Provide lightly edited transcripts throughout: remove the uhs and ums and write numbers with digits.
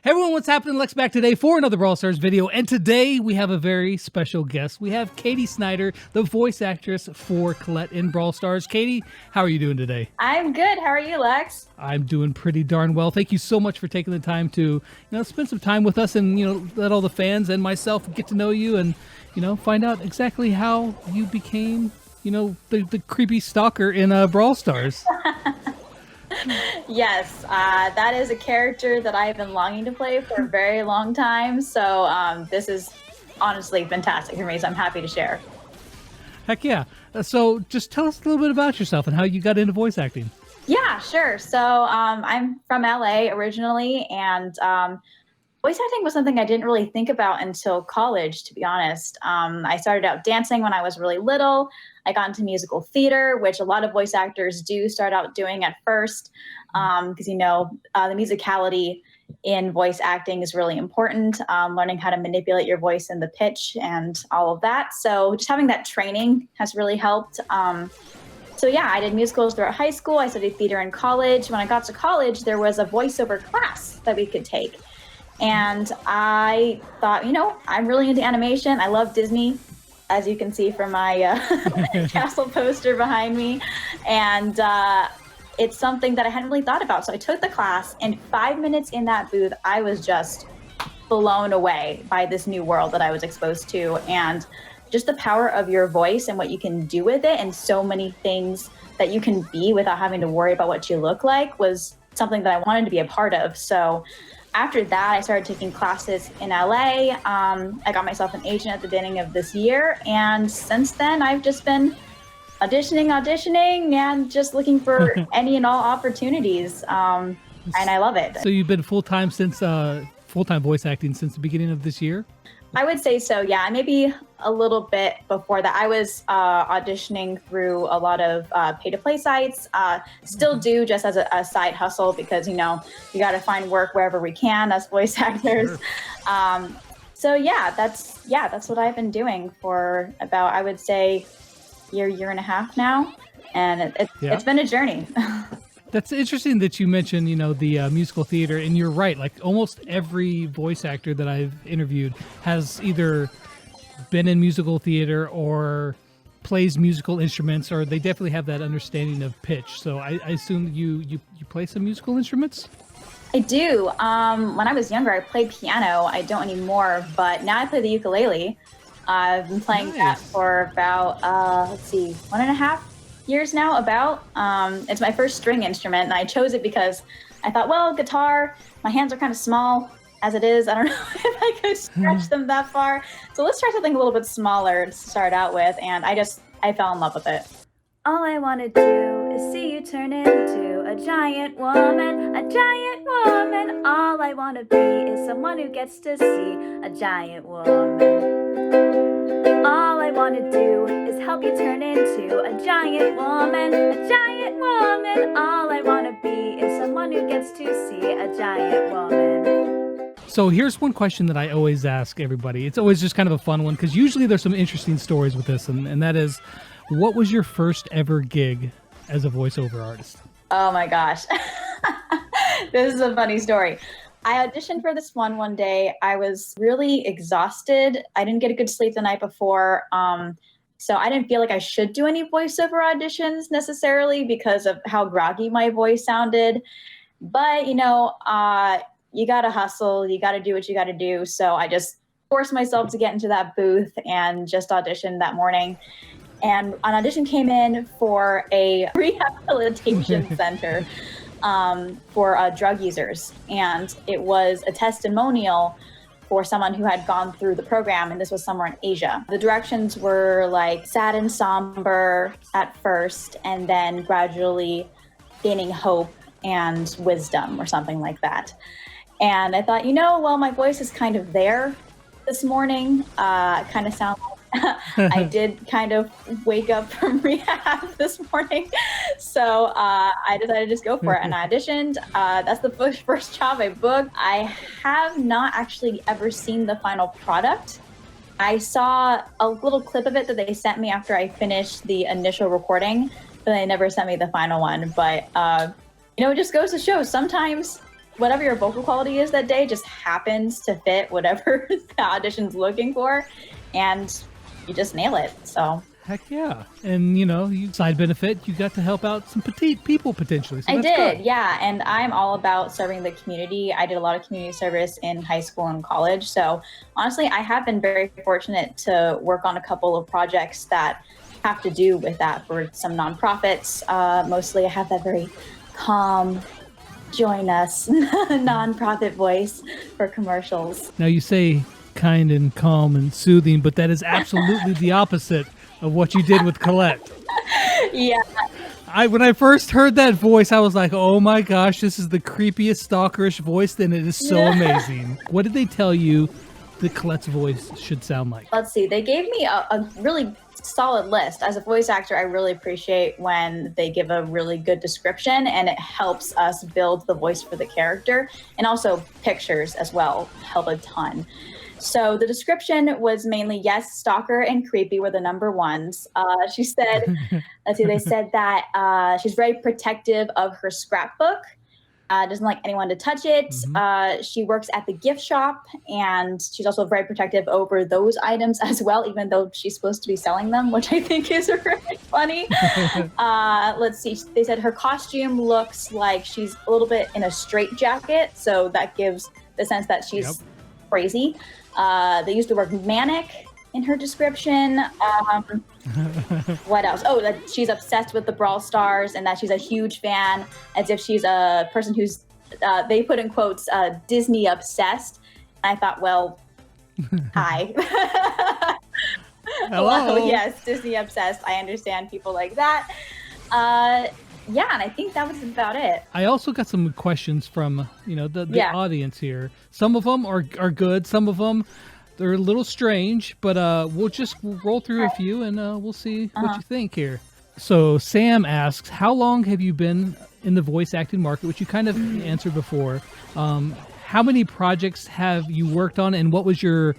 Hey everyone, what's happening? Lex back today for another Brawl Stars video, and today we have a very special guest. We have Katie Snyder, the voice actress for Colette in Brawl Stars. Katie, how are you doing today? I'm good. How are you, Lex? I'm doing pretty darn well. Thank you so much for taking the time to, spend some time with us and, let all the fans and myself get to know you and, find out exactly how you became, the creepy stalker in Brawl Stars. Yes, that is a character that I've been longing to play for a very long time. So this is honestly fantastic for me. So I'm happy to share. Heck yeah. So just tell us a little bit about yourself and how you got into voice acting. Yeah, sure. So I'm from LA originally, and voice acting was something I didn't really think about until college, to be honest. I started out dancing when I was really little. I got into musical theater, which a lot of voice actors do start out doing at first, because, the musicality in voice acting is really important, learning how to manipulate your voice and the pitch and all of that. So just having that training has really helped. So yeah, I did musicals throughout high school. I studied theater in college. When I got to college, there was a voiceover class that we could take. And I thought, I'm really into animation. I love Disney, as you can see from my castle poster behind me. And it's something that I hadn't really thought about. So I took the class, and 5 minutes in that booth, I was just blown away by this new world that I was exposed to. And just the power of your voice and what you can do with it, and so many things that you can be without having to worry about what you look like, was something that I wanted to be a part of. So after that, I started taking classes in LA. I got myself an agent at the beginning of this year. And since then, I've just been auditioning, and just looking for any and all opportunities. And I love it. So you've been full-time voice acting since the beginning of this year? I would say so, yeah. Maybe a little bit before that. I was auditioning through a lot of pay-to-play sites. Still do, just as a side hustle, because, you got to find work wherever we can as voice actors. Sure. So yeah, that's what I've been doing for about, I would say, year and a half now. And it's been a journey. That's interesting that you mentioned, the musical theater, and you're right. Like almost every voice actor that I've interviewed has either been in musical theater or plays musical instruments, or they definitely have that understanding of pitch. So I assume you play some musical instruments? I do. When I was younger, I played piano. I don't anymore, but now I play the ukulele. I've been playing that for about, 1.5 years now, about. It's my first string instrument, and I chose it because I thought, well, guitar, my hands are kind of small as it is. I don't know if I could stretch them that far. So let's try something a little bit smaller to start out with, and I fell in love with it. All I want to do is see you turn into a giant woman, a giant woman. All I want to be is someone who gets to see a giant woman. All I want to do is help you turn into a giant woman, a giant woman. All I want to be is someone who gets to see a giant woman. So here's one question that I always ask everybody. It's always just kind of a fun one, because usually there's some interesting stories with this, and that is, what was your first ever gig as a voiceover artist? Oh my gosh. This is a funny story. I auditioned for this one day. I was really exhausted. I didn't get a good sleep the night before. So I didn't feel like I should do any voiceover auditions necessarily because of how groggy my voice sounded. But, you got to hustle. You got to do what you got to do. So I just forced myself to get into that booth and just auditioned that morning. And an audition came in for a rehabilitation center for drug users. And it was a testimonial for someone who had gone through the program, and this was somewhere in Asia. The directions were like sad and somber at first, and then gradually gaining hope and wisdom or something like that. And I thought, well, my voice is kind of there this morning. Kind of sound like I did kind of wake up from rehab this morning. So I decided to just go for it, and I auditioned. That's the first job I booked. I have not actually ever seen the final product. I saw a little clip of it that they sent me after I finished the initial recording, but they never sent me the final one. But, it just goes to show, sometimes whatever your vocal quality is that day just happens to fit whatever the audition's looking for, and you just nail it. So Heck yeah. And, you side benefit, you got to help out some petite people potentially. So I that's did, good. yeah. And I'm all about serving the community. I did a lot of community service in high school and college. So honestly, I have been very fortunate to work on a couple of projects that have to do with that for some nonprofits. Mostly I have that very calm, join us nonprofit voice for commercials. Now you say kind and calm and soothing, but that is absolutely the opposite of what you did with Colette. Yeah. When I first heard that voice, I was like, oh my gosh, this is the creepiest stalkerish voice, and it is so amazing. What did they tell you that Colette's voice should sound like? Let's see. They gave me a really solid list. As a voice actor, I really appreciate when they give a really good description, and it helps us build the voice for the character. And also pictures as well help a ton. So the description was mainly, yes, stalker and creepy were the number ones. She said, let's see, they said that she's very protective of her scrapbook. Doesn't like anyone to touch it. She works at the gift shop, and she's also very protective over those items as well, even though she's supposed to be selling them, which I think is really funny. Let's see. They said her costume looks like she's a little bit in a straitjacket, so that gives the sense that she's crazy. They used the word manic in her description. What else? Oh, that she's obsessed with the Brawl Stars and that she's a huge fan, as if she's a person who's, they put in quotes, Disney obsessed. And I thought, well, hi. Hello. Well, yes, Disney obsessed. I understand people like that. Yeah, and I think that was about it. I also got some questions from, the audience here. Some of them are good. Some of them, they're a little strange, but we'll just roll through a few and we'll see what you think here. So Sam asks, how long have you been in the voice acting market, which you kind of answered before. How many projects have you worked on, and what was your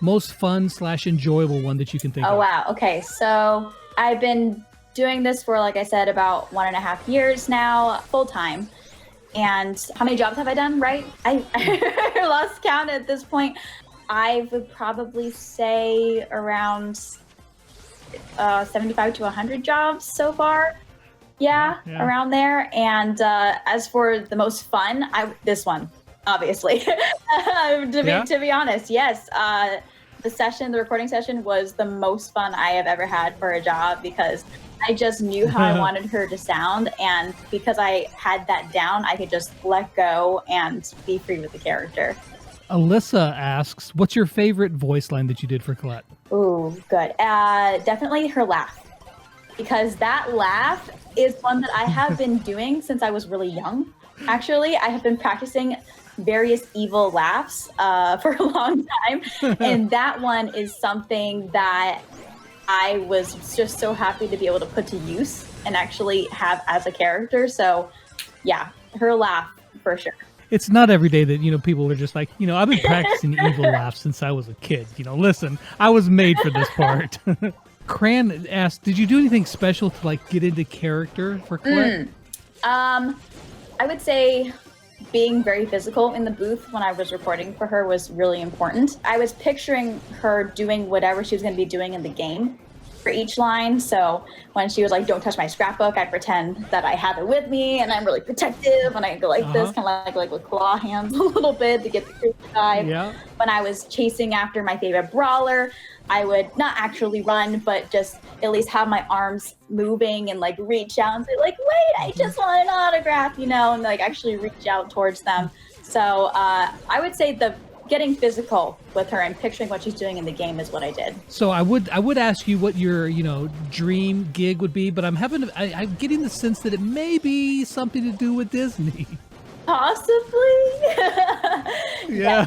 most fun / enjoyable one that you can think of? Oh, wow. Okay, so I've been doing this for, like I said, about 1.5 years now, full time. And how many jobs have I done, right? I lost count at this point. I would probably say around 75 to 100 jobs so far. Yeah, around there. And as for the most fun, this one, obviously. To be honest, yes. The recording session was the most fun I have ever had for a job, because I just knew how I wanted her to sound, and because I had that down, I could just let go and be free with the character. Alyssa asks, what's your favorite voice line that you did for Colette? Ooh, good. Definitely her laugh, because that laugh is one that I have been doing since I was really young. Actually, I have been practicing various evil laughs for a long time, and that one is something that I was just so happy to be able to put to use and actually have as a character. So yeah, her laugh for sure. It's not every day that, people are just like, I've been practicing evil laughs since I was a kid. Listen, I was made for this part. Cran asked, did you do anything special to get into character for Colette? I would say being very physical in the booth when I was recording for her was really important. I was picturing her doing whatever she was going to be doing in the game for each line. So when she was like, don't touch my scrapbook, I'd pretend that I have it with me and I'm really protective, and I go like this, kind of like with claw hands a little bit to get the creepy vibe. Yeah. When I was chasing after my favorite brawler, I would not actually run, but just at least have my arms moving and reach out and say wait, I just want an autograph, and actually reach out towards them. So I would say the getting physical with her and picturing what she's doing in the game is what I did. So I would ask you what your dream gig would be, but I'm getting the sense that it may be something to do with Disney. Possibly. Yeah.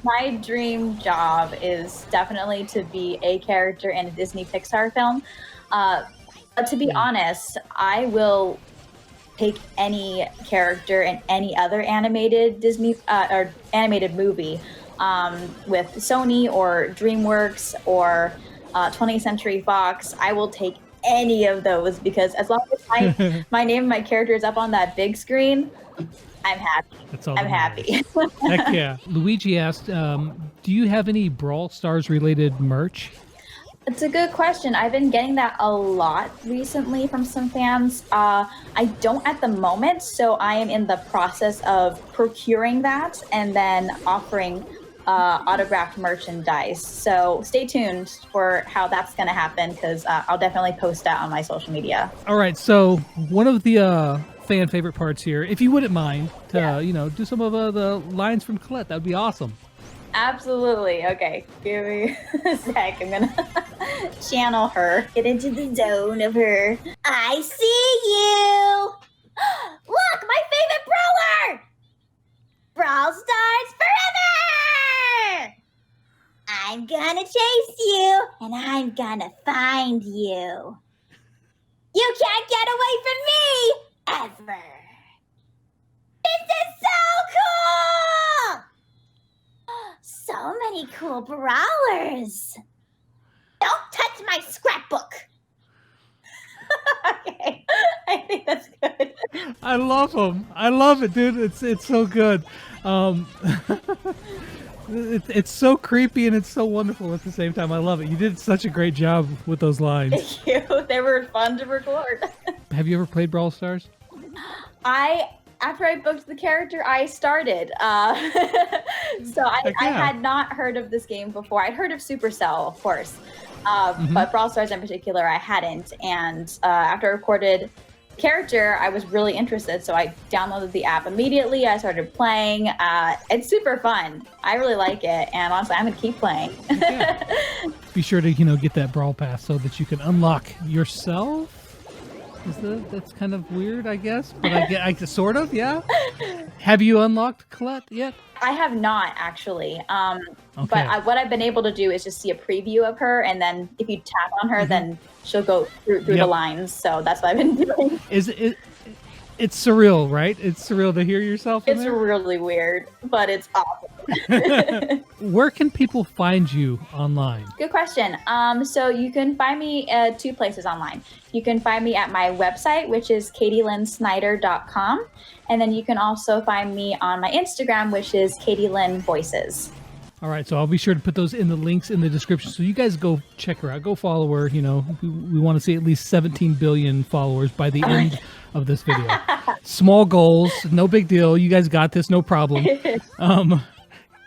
My dream job is definitely to be a character in a Disney Pixar film. But to be honest, I will take any character in any other animated Disney or animated movie with Sony or DreamWorks or 20th Century Fox. I will take any of those, because as long as my name and my character is up on that big screen, I'm happy. That's all. I'm happy. Heck yeah. Luigi asked, do you have any Brawl Stars related merch? It's a good question. I've been getting that a lot recently from some fans. I don't at the moment, so I am in the process of procuring that and then offering autographed merchandise. So stay tuned for how that's going to happen, because I'll definitely post that on my social media. All right. So one of the fan favorite parts here, if you wouldn't mind to, do some of the lines from Colette, that would be awesome. Absolutely. Okay, give me a sec. I'm gonna channel her. Get into the zone of her. I see you! Look, my favorite brawler! Brawl Stars forever! I'm gonna chase you, and I'm gonna find you. You can't get away from me, ever. This is so cool! So many cool brawlers. Don't touch my scrapbook. Okay, I think that's good. I love them. I love it, dude. It's so good. It's so creepy and it's so wonderful at the same time. I love it. You did such a great job with those lines. Thank you. They were fun to record. Have you ever played Brawl Stars? After I booked the character, I started. So I had not heard of this game before. I'd heard of Supercell, of course, but Brawl Stars in particular, I hadn't. And after I recorded the character, I was really interested, so I downloaded the app immediately. I started playing. It's super fun. I really like it, and honestly, I'm gonna keep playing. Yeah. Be sure to get that Brawl Pass so that you can unlock yourself. That's kind of weird, I guess, but I sort of, yeah. Have you unlocked Colette yet? I have not, actually. Okay. But what I've been able to do is just see a preview of her, and then if you tap on her, then she'll go through the lines. So that's what I've been doing. It's surreal, right? It's surreal to hear yourself in It's there? really weird, but it's awesome. Where can people find you online? Good question. So you can find me two places online. You can find me at my website, which is katielynsnyder.com. And then you can also find me on my Instagram, which is katielynvoices. All right, so I'll be sure to put those in the links in the description. So you guys go check her out. Go follow her. We want to see at least 17 billion followers by the end of this video. Small goals, no big deal. You guys got this, no problem.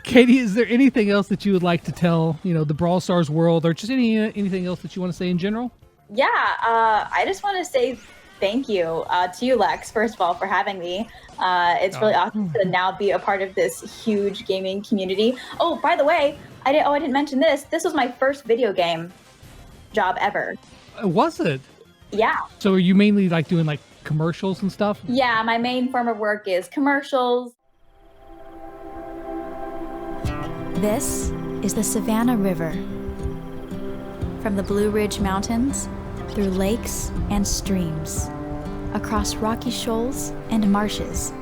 Katie, is there anything else that you would like to tell, the Brawl Stars world, or just anything else that you want to say in general? Yeah, I just want to say thank you to you, Lex, first of all, for having me. It's really awesome to now be a part of this huge gaming community. Oh, by the way, I didn't mention this. This was my first video game job ever. Was it? Yeah. So are you mainly doing commercials and stuff? Yeah, my main form of work is commercials. This is the Savannah River. From the Blue Ridge Mountains, through lakes and streams, across rocky shoals and marshes.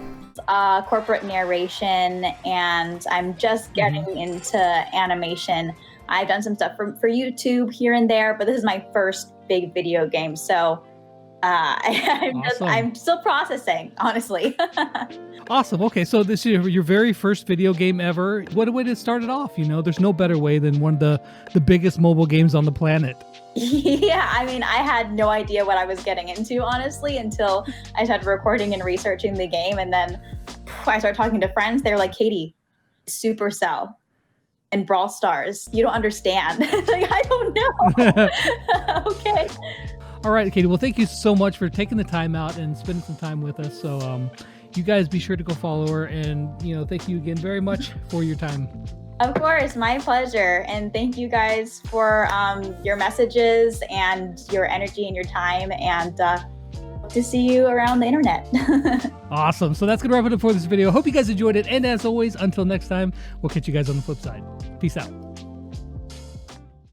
Corporate narration, and I'm just getting into animation. I've done some stuff for YouTube here and there, but this is my first big video game, so I'm still processing, honestly. Awesome. Okay, so this is your very first video game ever. What a way to start it off. There's no better way than one of the biggest mobile games on the planet. Yeah, I mean, I had no idea what I was getting into, honestly, until I started recording and researching the game. And then I started talking to friends. They were like, Katie, Supercell and Brawl Stars, you don't understand. I don't know. Okay. All right, Katie. Well, thank you so much for taking the time out and spending some time with us. So you guys be sure to go follow her. And, thank you again very much for your time. Of course, my pleasure. And thank you guys for your messages and your energy and your time. And hope to see you around the internet. Awesome. So that's going to wrap it up for this video. Hope you guys enjoyed it. And as always, until next time, we'll catch you guys on the flip side. Peace out.